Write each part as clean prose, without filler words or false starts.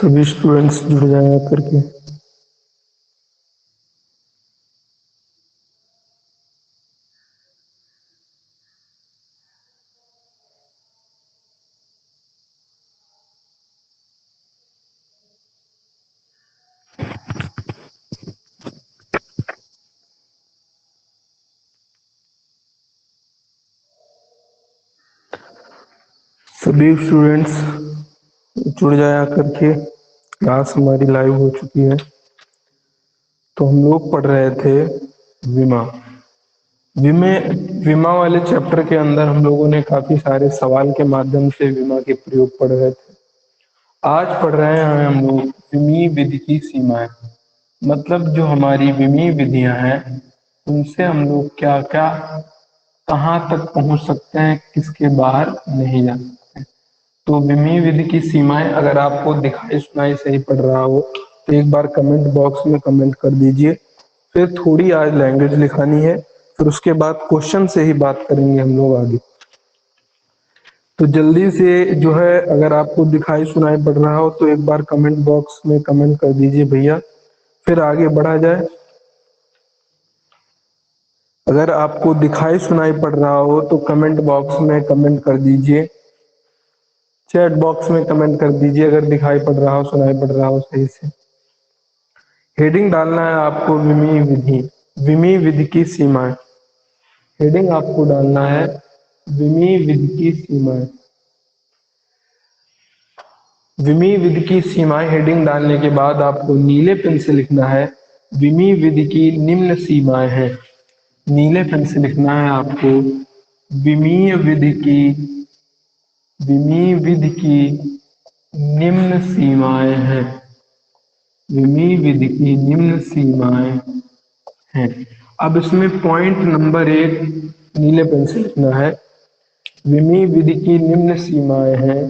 सभी स्टूडेंट्स जुड़ जाया करके। सभी स्टूडेंट्स जुड़ जाया करके। क्लास हमारी लाइव हो चुकी है। तो हम लोग पढ़ रहे थे विमा विमे विमा वाले चैप्टर के अंदर हम लोगों ने काफी सारे सवाल के माध्यम से विमा के प्रयोग पढ़ रहे थे। आज पढ़ रहे हैं हम लोग विमी विधि की सीमाएं। मतलब जो हमारी विमी विधियां हैं उनसे हम लोग क्या क्या कहाँ तक पहुंच सकते हैं, किसके बाहर नहीं जा सकते। तो विमी विधि की सीमाएं अगर आपको दिखाई सुनाई सही पड़ रहा हो तो एक बार कमेंट बॉक्स में कमेंट कर दीजिए। फिर थोड़ी आज लैंग्वेज लिखानी है, फिर उसके बाद क्वेश्चन से ही बात करेंगे हम लोग आगे। तो जल्दी से जो है अगर आपको दिखाई सुनाई पड़ रहा हो तो एक बार कमेंट बॉक्स में कमेंट कर दीजिए भैया, फिर आगे बढ़ा जाए। अगर आपको दिखाई सुनाई पड़ रहा हो तो कमेंट बॉक्स में कमेंट कर दीजिए, चैट बॉक्स में कमेंट कर दीजिए अगर दिखाई पड़ रहा हो, सुनाई पड़ रहा हो सही से। हेडिंग डालना है आपको विमी विधि की सीमाएं। हेडिंग आपको डालना है विमी विधि की सीमाएं। विमी विधि की सीमाएं हेडिंग डालने के बाद आपको नीले पेन से लिखना है विमी विधि की निम्न सीमाएं हैं। नीले पेन से लिखना है आपको विमीय विधि की निम्न सीमाएं हैं। विमी विधि की निम्न सीमाएं हैं। अब इसमें पॉइंट नंबर 1 नीले पेन से लिखना है विमी विधि की निम्न सीमाएं हैं।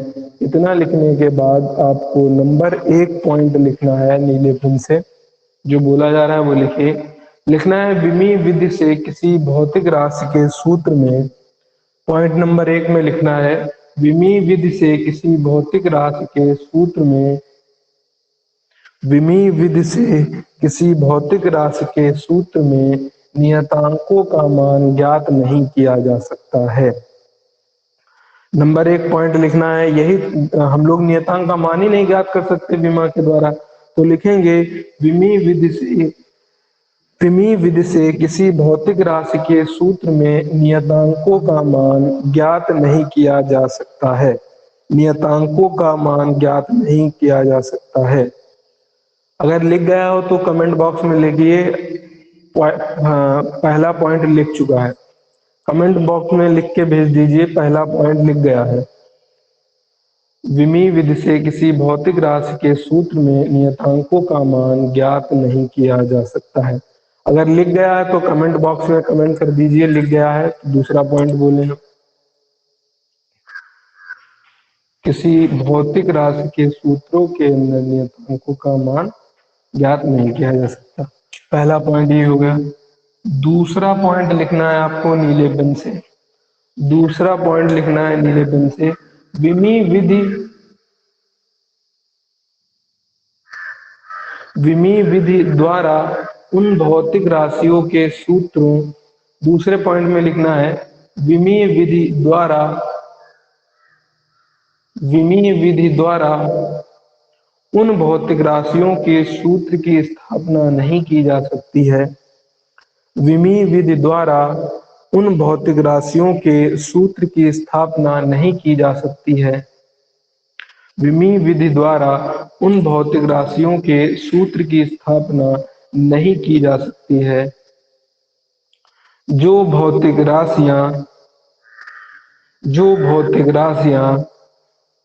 इतना लिखने के बाद आपको नंबर 1 पॉइंट लिखना है नीले पेन से, जो बोला जा रहा है वो लिखना है विमी विधि से किसी भौतिक राशि के सूत्र में। पॉइंट नंबर 1 में लिखना है विमी विधि से किसी भौतिक राशि के सूत्र में। विमी विधि से किसी भौतिक राशि के सूत्र में नियतांकों का मान ज्ञात नहीं किया जा सकता है। नंबर 1 पॉइंट लिखना है, यही हम लोग नियतांक का मान ही नहीं ज्ञात कर सकते विमा के द्वारा, तो लिखेंगे विमी विधि से किसी भौतिक राशि के सूत्र में नियतांकों का मान ज्ञात नहीं किया जा सकता है। नियतांकों का मान ज्ञात नहीं किया जा सकता है। अगर लिख गया हो तो कमेंट बॉक्स में लिखिए पहला पॉइंट लिख चुका है। कमेंट बॉक्स में लिख के भेज दीजिए पहला पॉइंट लिख गया है। विमी विधि से किसी भौतिक राशि के सूत्र में नियतांकों का मान ज्ञात नहीं किया जा सकता है। अगर लिख गया है तो कमेंट बॉक्स में कमेंट कर दीजिए लिख गया है, तो दूसरा पॉइंट बोले हम। किसी भौतिक राशि के सूत्रों के अंदर नियतांकों का मान ज्ञात नहीं किया जा सकता। पहला पॉइंट ये हो गया। दूसरा पॉइंट लिखना है आपको नीले पेन से। दूसरा पॉइंट लिखना है नीले पेन से विमी विधि द्वारा उन भौतिक राशियों के सूत्रों। दूसरे पॉइंट में लिखना है विमी विधि द्वारा उन भौतिक राशियों के सूत्र की स्थापना नहीं की जा सकती है। विमी विधि द्वारा उन भौतिक राशियों के सूत्र की स्थापना नहीं की जा सकती है। विमी विधि द्वारा उन भौतिक राशियों के सूत्र की स्थापना नहीं की जा सकती है। जो भौतिक राशियां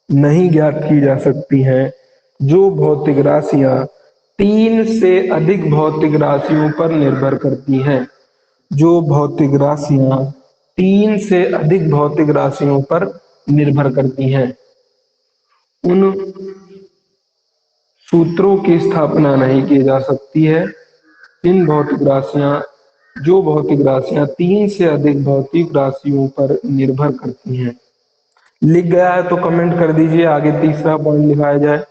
नहीं ज्ञात की जा सकती हैं। जो भौतिक राशियां 3 से अधिक भौतिक राशियों पर निर्भर करती हैं। जो भौतिक राशियां 3 से अधिक भौतिक राशियों पर निर्भर करती हैं, उन सूत्रों की स्थापना नहीं की जा सकती है। जो भौतिक राशियां 3 से अधिक भौतिक राशियों पर निर्भर करती हैं। लिख गया है तो कमेंट कर दीजिए, आगे तीसरा पॉइंट लिखाया जाए।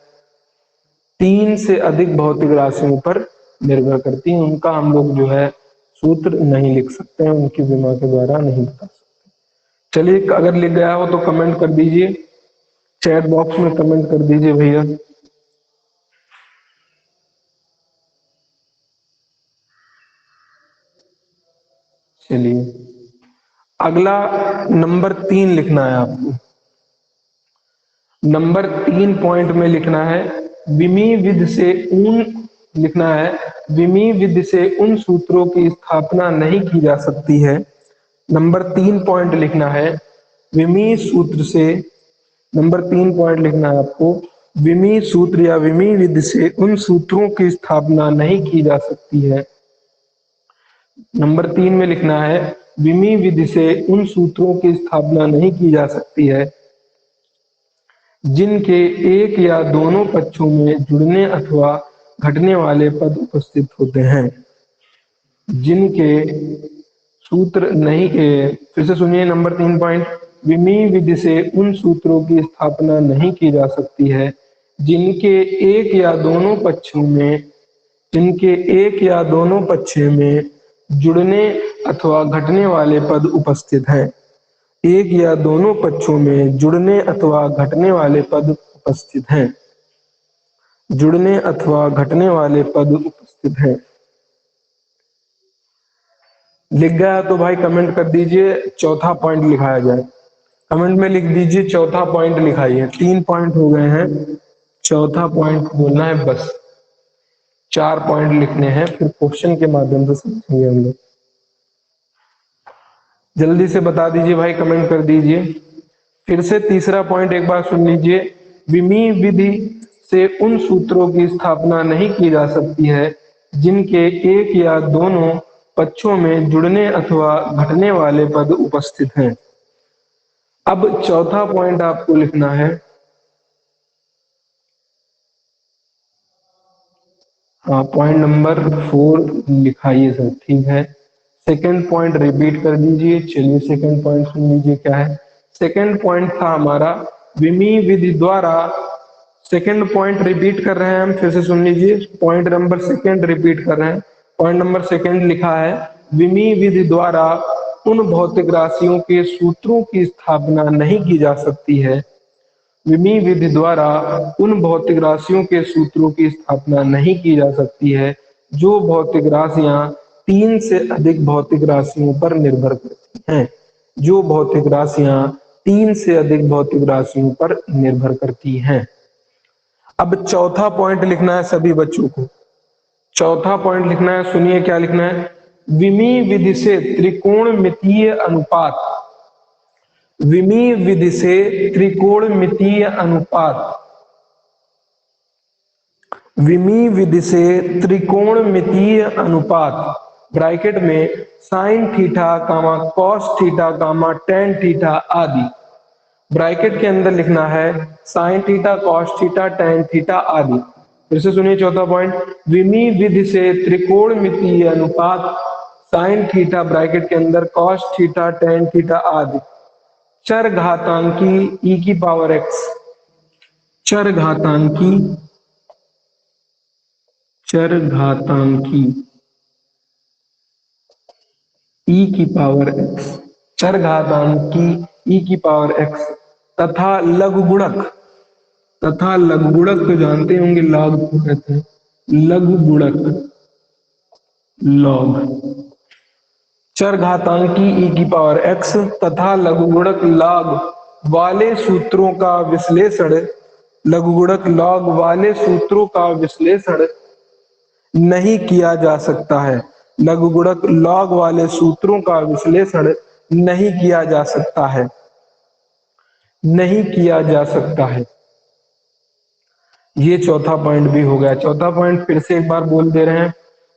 3 से अधिक भौतिक राशियों पर निर्भर करती हैं। उनका हम लोग जो है सूत्र नहीं लिख सकते हैं, उनकी विमा के द्वारा नहीं बता सकते। चलिए, अगर लिख गया हो तो कमेंट कर दीजिए, चैट बॉक्स में कमेंट कर दीजिए भैया। चलिए, अगला नंबर 3 लिखना है आपको। नंबर 3 पॉइंट में लिखना है विमी विधि से उन लिखना है विमी विधि से उन सूत्रों की स्थापना नहीं की जा सकती है। नंबर 3 पॉइंट लिखना है विमी सूत्र से। नंबर 3 पॉइंट लिखना है आपको, विमी सूत्र या विमी विधि से उन सूत्रों की स्थापना नहीं की जा सकती है। नंबर 3 में लिखना है विमी विधि से उन सूत्रों की स्थापना नहीं की जा सकती है जिनके एक या दोनों पक्षों में जुड़ने अथवा घटने वाले पद उपस्थित होते हैं। जिनके सूत्र नहीं फिर से सुनिए नंबर 3 पॉइंट, विमी विधि से उन सूत्रों की स्थापना नहीं की जा सकती है जिनके एक या दोनों पक्षों में जुड़ने अथवा घटने वाले पद उपस्थित हैं। एक या दोनों पक्षों में जुड़ने अथवा घटने वाले पद उपस्थित हैं। जुड़ने अथवा घटने वाले पद उपस्थित हैं। लिख गया तो भाई कमेंट कर दीजिए, चौथा पॉइंट लिखाया जाए। कमेंट में लिख दीजिए, चौथा पॉइंट लिखाइए। 3 पॉइंट हो गए हैं, चौथा पॉइंट बोलना है बस। 4 पॉइंट लिखने हैं, फिर क्वेश्चन के माध्यम से समझेंगे हम लोग। जल्दी से बता दीजिए भाई, कमेंट कर दीजिए। फिर से तीसरा पॉइंट एक बार सुन लीजिए, विमी विधि से उन सूत्रों की स्थापना नहीं की जा सकती है जिनके एक या दोनों पक्षों में जुड़ने अथवा घटने वाले पद उपस्थित हैं। अब चौथा पॉइंट आपको लिखना है, हाँ पॉइंट नंबर 4 लिखाइए सर, ठीक है। सेकंड पॉइंट रिपीट कर दीजिए। चलिए सेकंड पॉइंट सुन लीजिए क्या है। सेकंड पॉइंट था हमारा विमी विधि द्वारा। सेकंड पॉइंट रिपीट कर रहे हैं हम, फिर से सुन लीजिए। पॉइंट नंबर सेकंड रिपीट कर रहे हैं। पॉइंट नंबर सेकंड लिखा है विमी विधि द्वारा उन भौतिक राशियों के सूत्रों की स्थापना नहीं की जा सकती है। विमी विधि द्वारा उन भौतिक राशियों के सूत्रों की स्थापना नहीं की जा सकती है जो भौतिक राशियां 3 से अधिक भौतिक राशियों पर निर्भर करती हैं। जो भौतिक राशियां 3 से अधिक भौतिक राशियों पर निर्भर करती हैं। अब चौथा पॉइंट लिखना है सभी बच्चों को। चौथा पॉइंट लिखना है, सुनिए क्या लिखना है। विमी विधि से त्रिकोणमितीय अनुपात। विमी विधि से त्रिकोणमितीय अनुपात। विमी विधि से त्रिकोणमितीय अनुपात ब्रैकेट में साइन थीटा कामा कॉस थीटा कामा टेन थीटा आदि। ब्रैकेट के अंदर लिखना है sine theta cos theta tan theta आदि। फिर से सुनिए चौथा पॉइंट, विमी विधि से त्रिकोणमितीय अनुपात साइन थीटा ब्रैकेट के अंदर कॉस थीटा टेन थीटा आदि चर घातांकी ई की पावर एक्स। चर घातांकी ई की पावर एक्स। चर घातांकी ई की पावर एक्स तथा लघुगुणक। तथा लघुगुणक तो जानते होंगे, लॉग को कहते हैं। लघुगुणक लॉग। चर घातांकी ई की पावर एक्स तथा लघुगुणक लॉग वाले सूत्रों का विश्लेषण। लघुगुणक लॉग वाले सूत्रों का विश्लेषण नहीं किया जा सकता है। लघुगुणक लॉग वाले सूत्रों का विश्लेषण नहीं किया जा सकता है। नहीं किया जा सकता है। ये चौथा पॉइंट भी हो गया। चौथा पॉइंट फिर से एक बार बोल दे रहे हैं,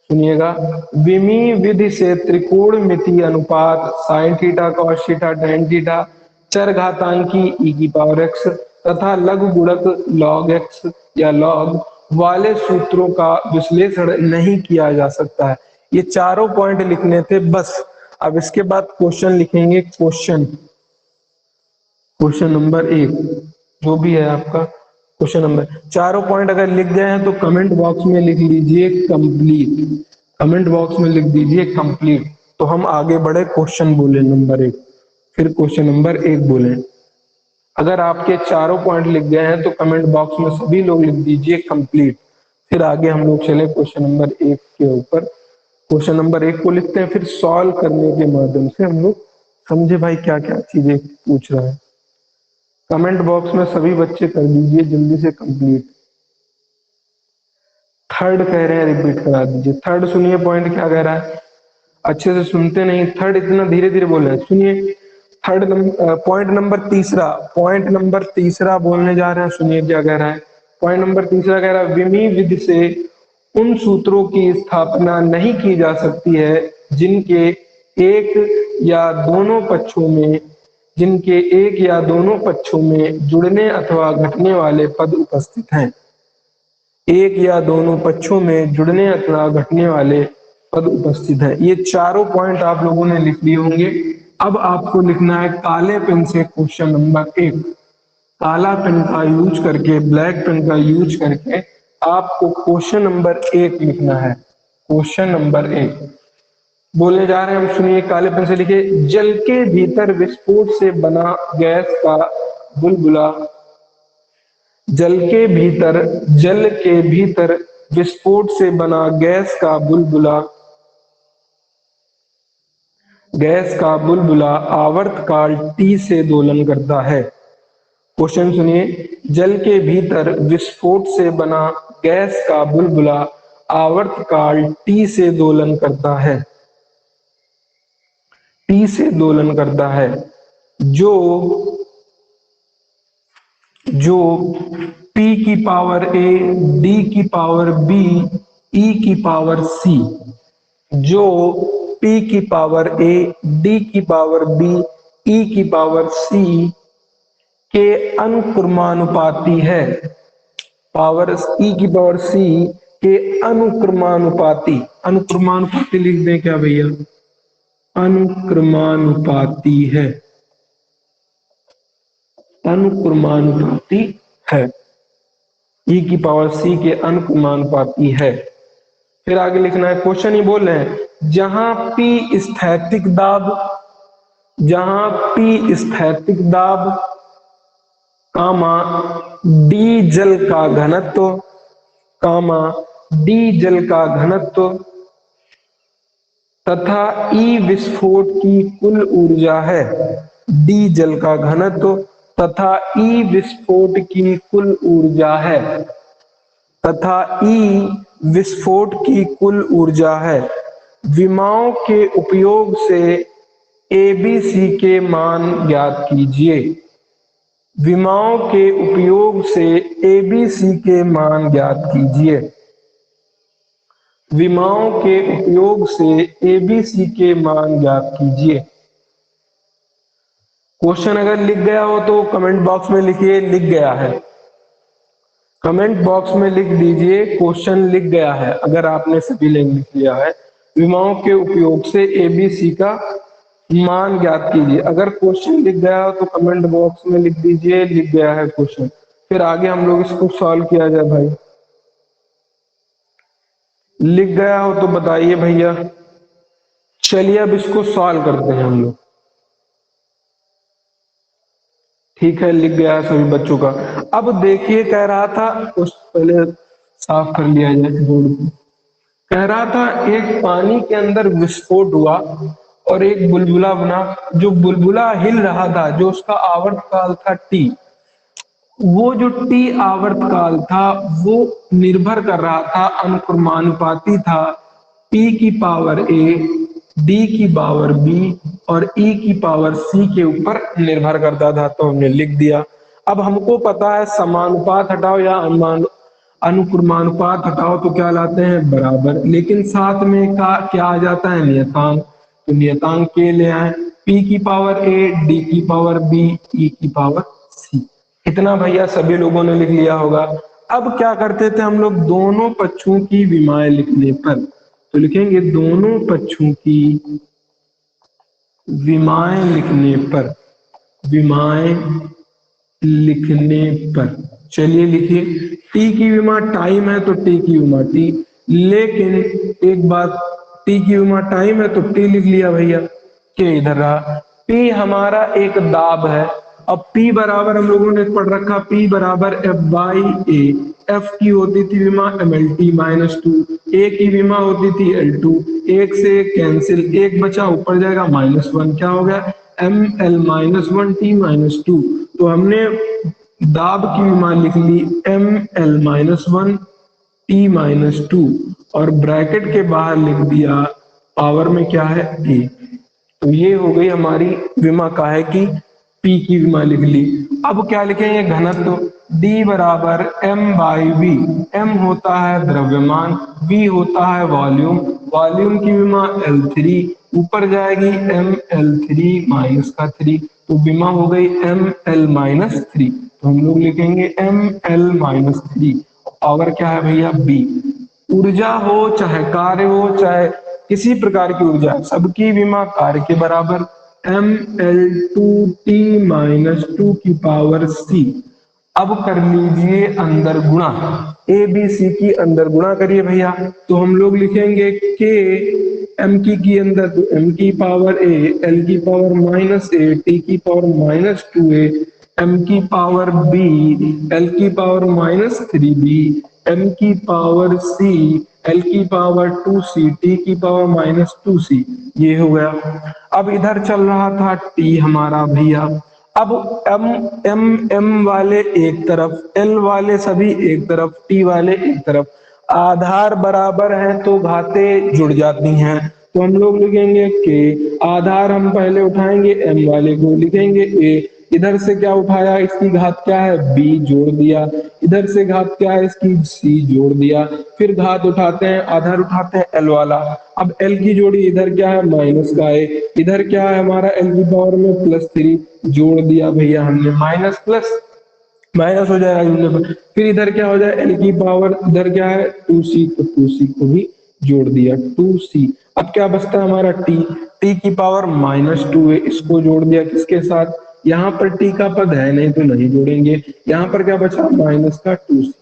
सुनिएगा। विमी विधि से त्रिकोणमितीय अनुपात sine theta cos theta tan theta चर घातांकी ई की पावर एक्स तथा लघुगुणक लॉग एक्स या लॉग वाले सूत्रों का विश्लेषण नहीं किया जा सकता है। ये चारों पॉइंट लिखने थे बस। अब इसके बाद क्वेश्चन लिखेंगे। क्वेश्चन नंबर 1 जो भी है आपका, क्वेश्चन नंबर, चारों पॉइंट अगर लिख गए हैं तो कमेंट बॉक्स में लिख लीजिए कंप्लीट, कमेंट बॉक्स में लिख दीजिए कंप्लीट। तो हम आगे बढ़े, क्वेश्चन बोले नंबर 1, फिर क्वेश्चन नंबर 1 बोले। अगर आपके चारों पॉइंट लिख गए हैं तो कमेंट बॉक्स में सभी लोग लिख दीजिए कंप्लीट। फिर आगे हम लोग चले क्वेश्चन नंबर 1 के ऊपर। क्वेश्चन नंबर 1 को लिखते हैं, फिर सॉल्व करने के माध्यम से हम लोग समझे भाई क्या क्या चीजें पूछ रहा है। कमेंट बॉक्स में सभी बच्चे कर दीजिए जल्दी से कंप्लीट। थर्ड कह रहे हैं, रिपीट करा दीजिए। थर्ड सुनिए पॉइंट क्या कह रहा है, अच्छे से सुनते नहीं, थर्ड इतना धीरे धीरे बोल रहे हैं, सुनिए। थर्ड पॉइंट नंबर तीसरा, पॉइंट नंबर तीसरा बोलने जा रहे हैं, सुनिए क्या कह रहा है। पॉइंट नंबर तीसरा कह रहा है, विमी विधि से उन सूत्रों की स्थापना नहीं की जा सकती है जिनके एक या दोनों पक्षों में जिनके एक या दोनों पक्षों में जुड़ने अथवा घटने वाले पद उपस्थित हैं। एक या दोनों पक्षों में जुड़ने अथवा घटने वाले पद उपस्थित है। ये चारों पॉइंट आप लोगों ने लिख लिए होंगे। अब आपको लिखना है काले पेन से क्वेश्चन नंबर 1। काला पेन का यूज करके, ब्लैक पेन का यूज करके आपको क्वेश्चन नंबर 1 लिखना है। क्वेश्चन नंबर 1 बोलने जा रहे हैं हम, सुनिए। काले पेन से लिखिए, जल के भीतर विस्फोट से बना गैस का बुलबुला, जल के भीतर विस्फोट से बना गैस का बुलबुला आवर्तकाल T से दोलन करता है। क्वेश्चन सुनिए, जल के भीतर विस्फोट से बना गैस का बुलबुला आवर्तकाल T से दोलन करता है, T से दोलन करता है, जो P की पावर A, D की पावर B, E की पावर C, जो P की पावर A, D की पावर B, E की पावर C के अनुक्रमानुपाती है। पावर E की पावर C के अनुक्रमानुपाती, अनुक्रमानुपाती लिख दें क्या भैया, अनुक्रमानुपाती है, अनुक्रमानुपाती है, E की पावर C के अनुक्रमानुपाती है। फिर आगे लिखना है, क्वेश्चन ही बोल रहे हैं, जहां P स्थैतिक दाब, जहां P स्थैतिक दाब, कामा D जल का घनत्व, कामा D जल का घनत्व तथा E विस्फोट की कुल ऊर्जा है। D जल का घनत्व तथा E विस्फोट की कुल ऊर्जा है, तथा E विस्फोट की कुल ऊर्जा है। विमाओं के उपयोग से ABC के मान ज्ञात कीजिए। विमाओं के उपयोग से ABC के मान ज्ञात कीजिए। विमाओं के उपयोग से ABC के मान ज्ञात कीजिए। क्वेश्चन अगर लिख गया हो तो कमेंट बॉक्स में लिखिए लिख गया है, कमेंट बॉक्स में लिख दीजिए क्वेश्चन लिख गया है अगर आपने सभी लिख लिया है। विमाओं के उपयोग से ABC का मान ज्ञात कीजिए। अगर क्वेश्चन लिख गया हो तो कमेंट बॉक्स में लिख दीजिए लिख गया है क्वेश्चन। फिर आगे हम लोग इसको सॉल्व किया जाए भाई। लिख गया हो तो बताइए भैया। चलिए अब इसको सॉल्व करते हैं हम लोग। ठीक है, लिख गया है सभी बच्चों का। अब देखिए कह रहा था, कुछ पहले साफ कर लिया जाए बोर्ड को। कह रहा था एक पानी के अंदर विस्फोट हुआ और एक बुलबुला बना। जो बुलबुला हिल रहा था, जो उसका आवर्तकाल था T, वो जो T आवर्तकाल था वो निर्भर कर रहा था, अनुक्रमानुपाती था P की पावर A, D की पावर B और E की पावर C के ऊपर निर्भर करता था। तो हमने लिख दिया। अब हमको पता है समानुपात हटाओ या अनुक्रमानुपात हटाओ तो क्या लाते हैं, बराबर। लेकिन साथ में का क्या आ जाता है, नियतांक। तो नियतांक के ले आए, P की पावर A, D की पावर B, E की पावर C। इतना भैया सभी लोगों ने लिख लिया होगा। अब क्या करते थे हम लोग, दोनों पक्षों की विमाएं लिखने पर, तो लिखेंगे दोनों पक्षों की विमाएं लिखने पर, विमाएं लिखने पर। चलिए लिखिए, टी की विमा टाइम है तो टी की विमा टी, लेकिन एक बात, टी की विमा टाइम है तो टी लिख लिया भैया, के इधर रहा। पी हमारा एक दाब है। अब पी बराबर हम लोगों ने पढ़ रखा, पी बराबर एफ बाई ए। एफ की होती थी विमा M L T minus two, A की विमा होती थी एल टू, एक से एक कैंसिल, एक बचा ऊपर जाएगा माइनस वन, क्या हो गया M L minus one T minus two. तो हमने दाब की विमा लिख ली M L minus one T minus two, और ब्रैकेट के बाहर लिख दिया पावर में क्या है ए। तो ये हो गई हमारी विमा काहे की, पी की विमा लिख ली। अब क्या लिखेंगे घनत्व, डी बराबर एम बाई वी। एम होता है द्रव्यमान, वी होता है वॉल्यूम, वॉल्यूम की विमा एल थ्री, ऊपर जाएगी एम एल थ्री माइनस का थ्री, तो विमा हो गई एम एल माइनस थ्री। तो हम लोग लिखेंगे M L minus three. Power क्या है भैया बी। ऊर्जा हो चाहे कार्य हो चाहे किसी प्रकार की ऊर्जा, सबकी विमा कार्य के बराबर, M L two T minus two की पावर सी। अब कर लीजिए अंदर गुणा, ए बी सी की अंदर गुणा करिए भैया। तो हम लोग लिखेंगे के एम की अंदर, तो एम की पावर ए, एल की पावर माइनस ए, टी की power minus two A, M की पावर बी, एल की power minus three B, M की पावर सी, एल की पावर टू सी, टी की पावर माइनस टू सी। ये हो गया। अब इधर चल रहा था टी हमारा भैया। अब एम एम एम वाले एक तरफ, एल वाले सभी एक तरफ, टी वाले एक तरफ। आधार बराबर है तो घातें जुड़ जाती हैं, तो हम लोग लिखेंगे के, आधार हम पहले उठाएंगे एम वाले को, लिखेंगे ए, इधर से क्या उठाया इसकी घात क्या है बी, जोड़ दिया, इधर से घात क्या है इसकी सी, जोड़ दिया, फिर घात उठाते हैं आधार उठाते हैं एल वाला। अब एल की जोड़ी इधर क्या है माइनस का है, इधर क्या है हमारा एल की पावर में प्लस थ्री, जोड़ दिया भैया हमने, माइनस प्लस माइनस हो जाएगा जुड़ने पर। फिर इधर क्या हो जाए एल की पावर, इधर क्या है टू सी, तो टू सी को भी जोड़ दिया टू सी। अब क्या बचता है हमारा टी, टी की पावर माइनस टू है, इसको जोड़ दिया किसके साथ, यहाँ पर टी का पद है नहीं तो नहीं जोड़ेंगे, यहाँ पर क्या बचा माइनस का टू सी,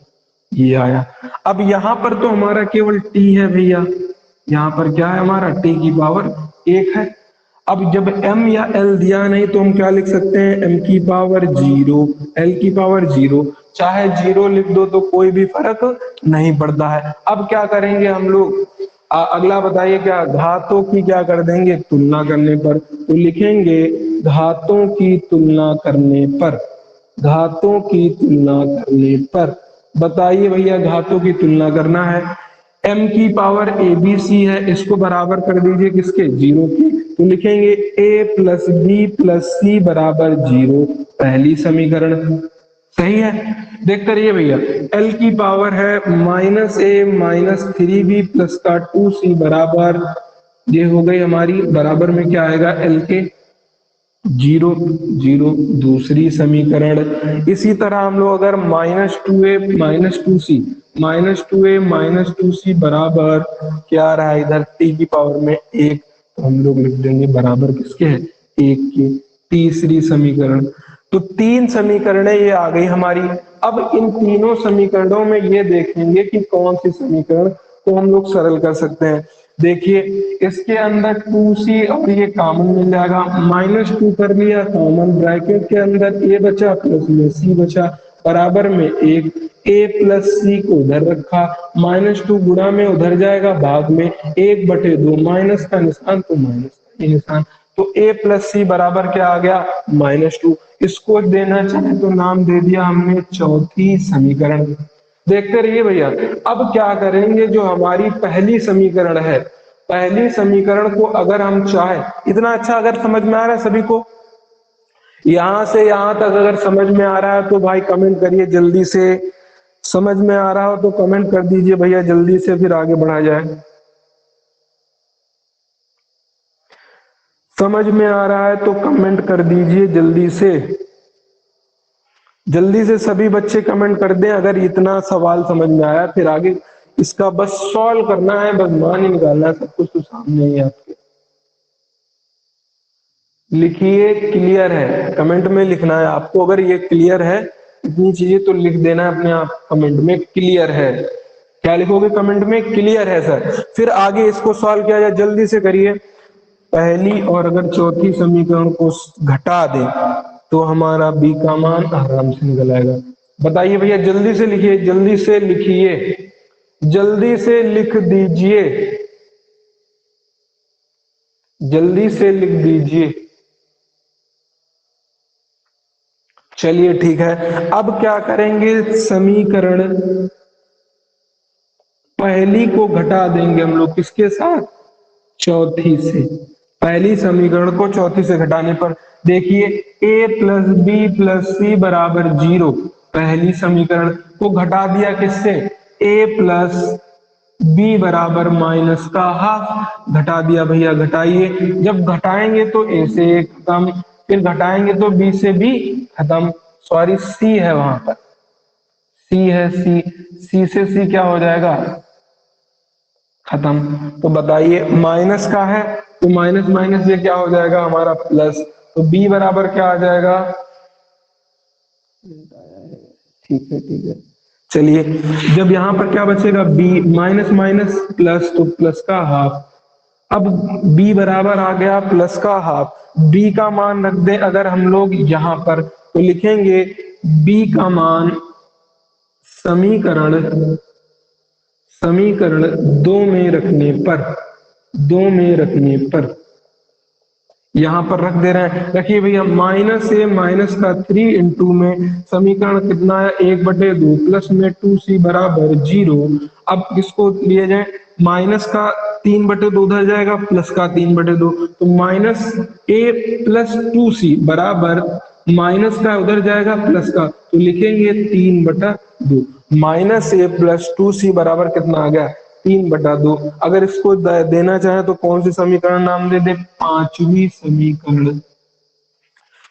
ये आया। अब यहाँ पर तो हमारा केवल टी है भैया, यहाँ पर क्या है हमारा टी की पावर एक है। अब जब m या l दिया नहीं तो हम क्या लिख सकते हैं, m की पावर जीरो, l की पावर जीरो, चाहे जीरो लिख दो तो कोई भी फर्क नहीं पड़ता है। अब क्या करेंगे हम लोग, अगला बताइए क्या, घातों की क्या कर देंगे तुलना करने पर, तो लिखेंगे घातों की तुलना करने पर, घातों की तुलना करने पर। बताइए भैया घातों की तुलना करना है, m की पावर ए बी सी है, इसको बराबर कर दीजिए किसके जीरो की, तो लिखेंगे a प्लस बी प्लस सी बराबर जीरो, पहली समीकरण सही है। देख करिए भैया, l की पावर है माइनस ए माइनस थ्री बी प्लस का टू सी बराबर, ये हो गई हमारी, बराबर में क्या आएगा l के जीरो जीरो, दूसरी समीकरण। इसी तरह हम लोग अगर माइनस टू ए माइनस टू सी, माइनस टू ए माइनस टू सी बराबर क्या आ रहा है इधर टी की पावर में एक, तो हम लोग लिख देंगे बराबर किसके है एक की। तीसरी समीकरण, तो तीन समीकरणें ये आ गई हमारी। अब इन तीनों समीकरणों में ये देखेंगे कि कौन सी समीकरण को हम लोग सरल कर सकते हैं। देखिए इसके अंदर टू सी और ये कॉमन मिल जाएगा, माइनस टू कर लिया कॉमन, ब्रैकेट के अंदर ए बचा प्लस में सी बचा, बराबर में एक, ए प्लस सी को उधर रखा, माइनस टू गुणा में उधर जाएगा भाग में, एक बटे दो, माइनस का निशान तो माइनस का निशान, तो ए प्लस सी बराबर क्या आ गया माइनस टू। इसको देना चाहे तो नाम दे दिया हमने चौथी समीकरण। देखते रहिए भैया। अब क्या करेंगे, जो हमारी पहली समीकरण है, पहली समीकरण को अगर हम चाहे, इतना अच्छा अगर समझ में आ रहा है सभी को, यहां से यहां तक अगर समझ में आ रहा है तो भाई कमेंट करिए जल्दी से, समझ में आ रहा हो तो कमेंट कर दीजिए भैया जल्दी से, फिर आगे बढ़ा जाए। समझ में आ रहा है तो कमेंट कर दीजिए जल्दी से, जल्दी से सभी बच्चे कमेंट कर दें अगर इतना सवाल समझ में आया, फिर आगे इसका बस सॉल्व करना है, बस मान ही निकालना है, सब कुछ तो सामने ही है आपके। लिखिए क्लियर है, कमेंट में लिखना है आपको। अगर ये क्लियर है इतनी चीजें तो लिख देना है अपने आप कमेंट में, क्लियर है। क्या लिखोगे कमेंट में? क्लियर है सर। फिर आगे इसको सॉल्व किया जाए, जल्दी से करिए। पहली और अगर चौथी समीकरण को घटा दें तो हमारा बी का मान आराम से निकल आएगा। बताइए भैया, जल्दी से लिखिए, जल्दी से लिखिए, जल्दी से लिख दीजिए, जल्दी से लिख दीजिए। चलिए ठीक है, अब क्या करेंगे, समीकरण पहली को घटा देंगे हम लोग किसके साथ? चौथी से। पहली समीकरण को चौथी से घटाने पर देखिए a प्लस बी प्लस सी बराबर 0। पहली समीकरण को घटा दिया किससे? a प्लस बी बराबर माइनस का हाफ। घटा दिया भैया, घटाइए। जब घटाएंगे तो a से a खत्म, फिर घटाएंगे तो b से b खत्म। सॉरी, c है वहां पर, c है, c से c क्या हो जाएगा? खत्म। तो बताइए माइनस का है तो माइनस माइनस ये क्या हो जाएगा हमारा? प्लस। तो b बराबर क्या आ जाएगा? ठीक है ठीक है। चलिए, जब यहां पर क्या बचेगा? b, माइनस माइनस प्लस, तो प्लस का हाफ। अब b बराबर आ गया प्लस का हाफ। b का मान रख दे अगर हम लोग यहां पर, तो लिखेंगे b का मान समीकरण समीकरण दो में रखने पर, दो में रखने पर यहां पर रख दे रहे हैं। रखिए भैया, माइनस से माइनस का 3 इंटू में समीकरण कितना है? 1/2 प्लस में 2c बराबर 0। अब किसको लिए जाए? माइनस का 3/2 उधर जाएगा, प्लस का 3/2, तो माइनस a प्लस 2c बराबर माइनस का उधर जाएगा प्लस का, तो लिखेंगे 3/2। माइनस a प्लस 2c बराबर कितना आ गया? 3/2। अगर इसको देना चाहे तो कौन सी समीकरण नाम दे दे? पांचवी समीकरण।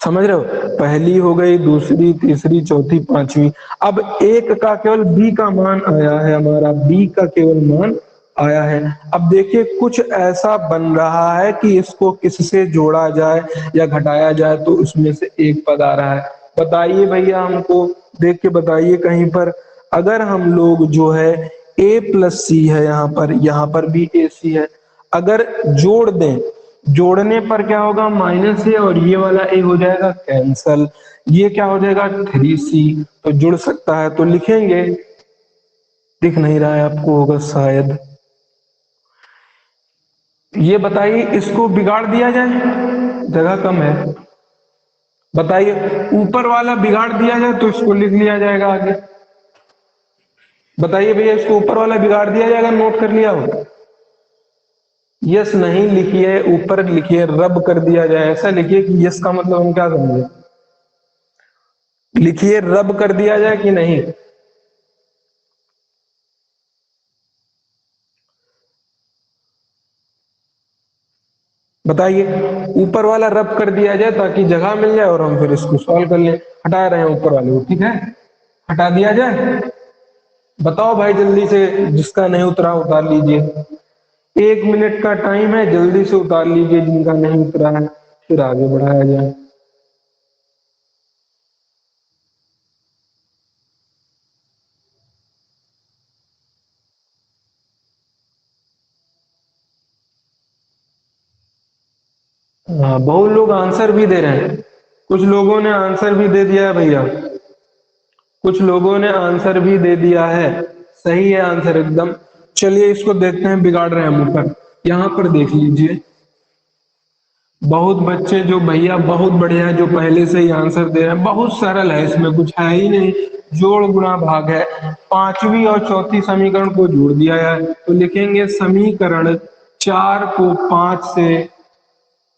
समझ रहे हो? पहली हो गई, दूसरी, तीसरी, चौथी, पांचवी। अब एक का केवल बी का मान आया है, हमारा बी का केवल मान आया है। अब देखिए कुछ ऐसा बन रहा है कि इसको किससे जोड़ा जाए या घटाया जाए, तो उसमें से एक पद आ रहा है। बताइए भैया, हमको देख के बताइए कहीं पर। अगर हम लोग जो है a प्लस सी है यहाँ पर भी ए सी है, अगर जोड़ दें, जोड़ने पर क्या होगा? माइनस ए और ये वाला ए हो जाएगा कैंसल, ये क्या हो जाएगा? 3c। तो जुड़ सकता है, तो लिखेंगे, दिख नहीं रहा है आपको, होगा शायद। ये बताइए, इसको बिगाड़ दिया जाए, जगह कम है। बताइए, ऊपर वाला बिगाड़ दिया जाए तो इसको लिख लिया जाएगा आगे। बताइए भैया, इसको ऊपर वाला बिगाड़ दिया जाएगा, नोट कर लिया हो? यस नहीं लिखिए, ऊपर लिखिए रब कर दिया जाए, ऐसा लिखिए कि यस का मतलब हम क्या समझे। लिखिए रब कर दिया जाए कि नहीं। बताइए, ऊपर वाला रब कर दिया जाए ताकि जगह मिल जाए और हम फिर इसको सॉल्व कर लें। हटा रहे हैं ऊपर वाले को, ठीक है, हटा दिया जाए। बताओ भाई जल्दी से, जिसका नहीं उतरा उतार लीजिए। 1 मिनट का टाइम है, जल्दी से उतार लीजिए जिनका नहीं उतरा है, फिर आगे बढ़ाया जाए। हाँ, बहुत लोग आंसर भी दे रहे हैं। कुछ लोगों ने आंसर भी दे दिया है भैया, कुछ लोगों ने आंसर भी दे दिया है। सही है आंसर एकदम। चलिए इसको देखते हैं, बिगाड़ रहे हैं हम ऊपर। यहाँ पर देख लीजिए, बहुत बच्चे जो भैया बहुत बढ़िया है, जो पहले से ही आंसर दे रहे हैं। बहुत सरल है, इसमें कुछ है ही नहीं, जोड़ गुणा भाग है। पांचवी और चौथी समीकरण को जोड़ दिया है, तो लिखेंगे समीकरण 4 को 5 से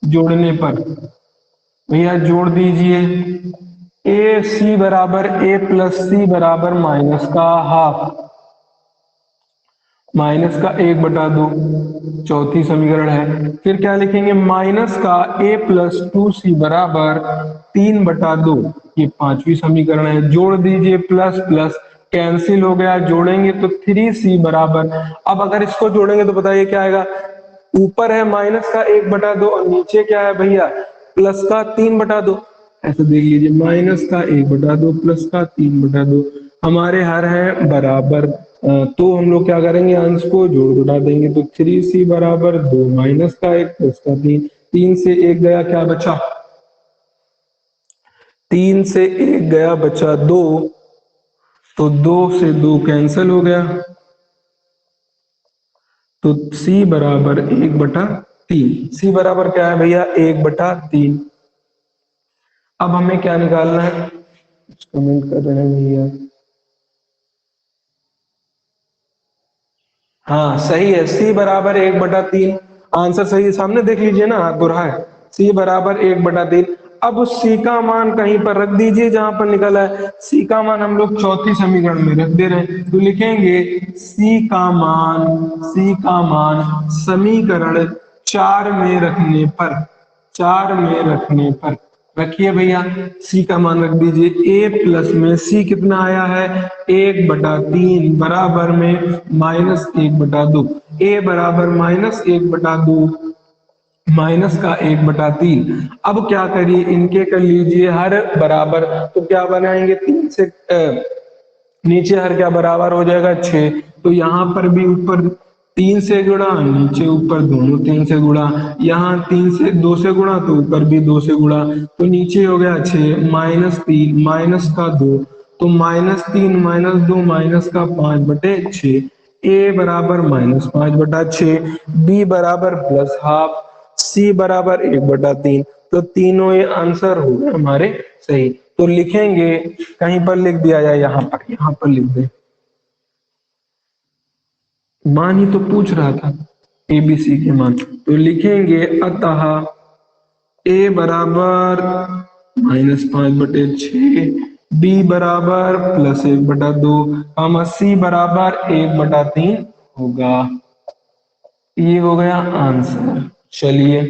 जोड़ने पर। भैया जोड़ दीजिए, ए सी बराबर ए प्लस सी बराबर माइनस का हाफ, माइनस का 1/2 चौथी समीकरण है। फिर क्या लिखेंगे? माइनस का a प्लस 2c बराबर 3/2, ये पांचवी समीकरण है। जोड़ दीजिए, प्लस प्लस कैंसिल हो गया, जोड़ेंगे तो 3c बराबर। अब अगर इसको जोड़ेंगे तो बताइए क्या आएगा? ऊपर है माइनस का 1/2 और नीचे क्या है भैया? प्लस का 3/2, ऐसे देख लीजिए, माइनस का 1/2 प्लस का 3/2, हमारे हर है बराबर। तो हम लोग क्या करेंगे, अंश को जोड़ घटा देंगे, तो 3c बराबर 2 माइनस का 1 प्लस का 3, 3 से 1 गया, क्या बचा, 3 से 1 गया, बचा 2, तो 2 से 2 कैंसिल हो गया, तो c बराबर 1/3। c बराबर क्या है भैया, 1/3। अब हमें क्या निकालना है, कमेंट कर रहे हैं भैया, हाँ सही है, c बराबर 1/3। आंसर सही है, सामने देख लीजिए ना, हाथ बुरा है, c बराबर 1/3। अब उस c का मान कहीं पर रख दीजिए जहां पर निकला है, c का मान हम लोग चौथी समीकरण में रख दे रहे हैं, तो लिखेंगे c का मान समीकरण 4 में रखने पर, 4 में रखने पर, रखिए भैया, c का मान रख दीजिए, a प्लस में c कितना आया है, 1/3 बराबर में -1/2, a बराबर -1/2 माइनस का 1/3। अब क्या करिए, इनके कर लीजिए हर बराबर, तो क्या बनाएंगे, 3 से नीचे हर क्या बराबर हो जाएगा, 6, तो यहाँ पर भी ऊपर 3 से गुणा, नीचे ऊपर दोनों 3 से गुणा, यहाँ 3 से 2 से गुणा, तो ऊपर भी 2 से गुणा, तो नीचे हो गया 6, -3 माइनस का 2, तो -3 -2 माइनस का 5/6, ए बराबर -5/6, बी बराबर +½ सी बराबर 1/3, तो तीनों ये आंसर हो गए हमारे सही। तो लिखेंगे, कहीं पर लिख दिया जाए, यहाँ पर लिख दे, मान ही तो पूछ रहा था, एबीसी के मान, तो लिखेंगे अतः ए बराबर -5/6, बी बराबर +1/2, सी बराबर 1/3 होगा। ये हो गया आंसर। चलिए,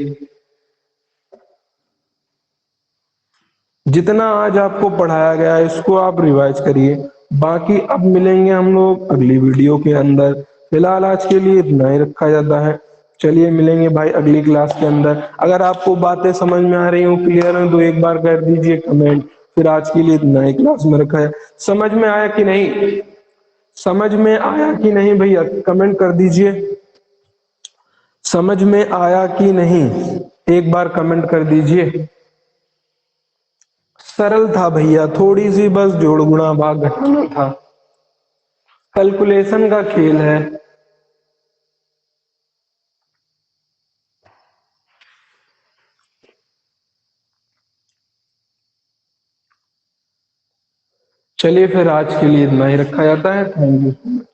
जितना आज आपको पढ़ाया गया है इसको आप रिवाइज करिए, बाकी अब मिलेंगे हम लोग अगली वीडियो के अंदर। फिलहाल आज के लिए इतना ही रखा जाता है। चलिए मिलेंगे भाई अगली क्लास के अंदर। अगर आपको बातें समझ में आ रही हो, क्लियर हो, तो एक बार कर दीजिए कमेंट। फिर आज के लिए इतना ही क्लास में रखा है। समझ में आया कि नहीं, समझ में आया कि नहीं भैया, कमेंट कर दीजिए। समझ में आया कि नहीं, एक बार कमेंट कर दीजिए। सरल था भैया, थोड़ी सी बस जोड़ गुणा भाग घटाना था, कैलकुलेशन का खेल है। चलिए फिर आज के लिए इतना ही रखा जाता है। Thank you.